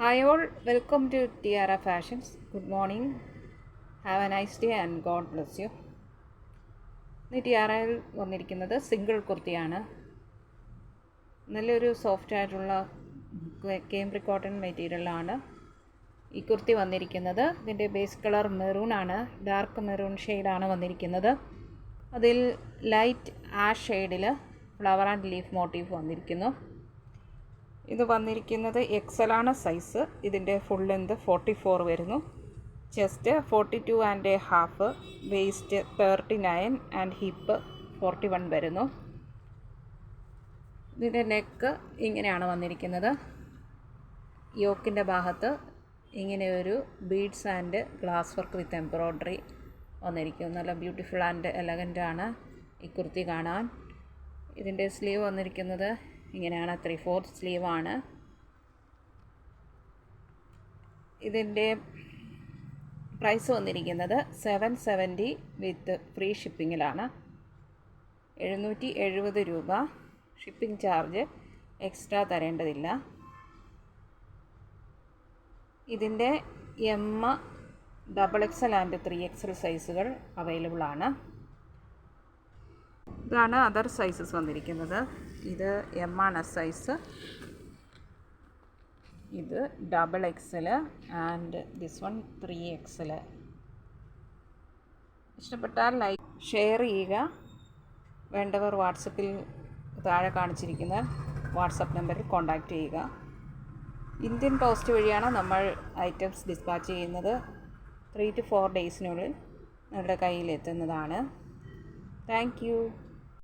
Hi all, welcome to Tiara Fashions. Good morning. Have a nice day and God bless you. ഇന്ന് ടിയാറയിൽ വന്നിരിക്കുന്നത് single കുർത്തിയാണ്. നല്ലൊരു soft ആയിട്ടുള്ള കേംബ്രിക് cotton മെറ്റീരിയലാണ് ഈ കുർത്തി വന്നിരിക്കുന്നത്. ഇതിൻ്റെ ബേസ് കളർ മെറൂൺ ആണ്, ഡാർക്ക് മെറൂൺ ഷെയ്ഡാണ് വന്നിരിക്കുന്നത്. അതിൽ ലൈറ്റ് ആഷ് ഷെയ്ഡിൽ ഫ്ലവർ ആൻഡ് ലീഫ് മോട്ടീഫ് വന്നിരിക്കുന്നു. ഇത് വന്നിരിക്കുന്നത് എക്സൽ ആണ് സൈസ്. ഇതിൻ്റെ ഫുൾ ലെന്ത് 44 വരുന്നു. ചെസ്റ്റ് 42.5, വേസ്റ്റ് 39 ആൻഡ് ഹിപ്പ് 41 വരുന്നു. ഇതിൻ്റെ നെക്ക് ഇങ്ങനെയാണ് വന്നിരിക്കുന്നത്. യോക്കിൻ്റെ ഭാഗത്ത് ഇങ്ങനെയൊരു beads and glass work with embroidery വന്നിരിക്കും. നല്ല ബ്യൂട്ടിഫുൾ ആൻഡ് എലഗൻ്റ് ആണ് ഈ കുർത്തി കാണാൻ. ഇതിൻ്റെ സ്ലീവ് വന്നിരിക്കുന്നത് ഇങ്ങനെയാണ്, 3/4 സ്ലീവാണ്. ഇതിൻ്റെ പ്രൈസ് വന്നിരിക്കുന്നത് 770 വിത്ത് ഫ്രീ ഷിപ്പിങ്ങിലാണ്. 770 രൂപ. ഷിപ്പിംഗ് ചാർജ് എക്സ്ട്രാ തരേണ്ടതില്ല. ഇതിൻ്റെ എം, XXL ആൻഡ് 3XL സൈസുകൾ അവൈലബിൾ ആണ്. ഇതാണ് അതർ സൈസസ് വന്നിരിക്കുന്നത്. ഇത് എം ആണ് സൈസ്, ഇത് XXL and this one 3XL. ഇഷ്ടപ്പെട്ടാൽ ലൈക്ക് ഷെയർ ചെയ്യുക. വേണ്ടവർ വാട്സപ്പിൽ താഴെ കാണിച്ചിരിക്കുന്ന വാട്സപ്പ് നമ്പറിൽ കോൺടാക്റ്റ് ചെയ്യുക. ഇന്ത്യൻ പോസ്റ്റ് വഴിയാണ് നമ്മൾ ഐറ്റംസ് ഡിസ്പാച്ച് ചെയ്യുന്നത്. 3 to 4 ഡേയ്സിനുള്ളിൽ നിങ്ങളുടെ കയ്യിൽ എത്തുന്നതാണ്. Thank you.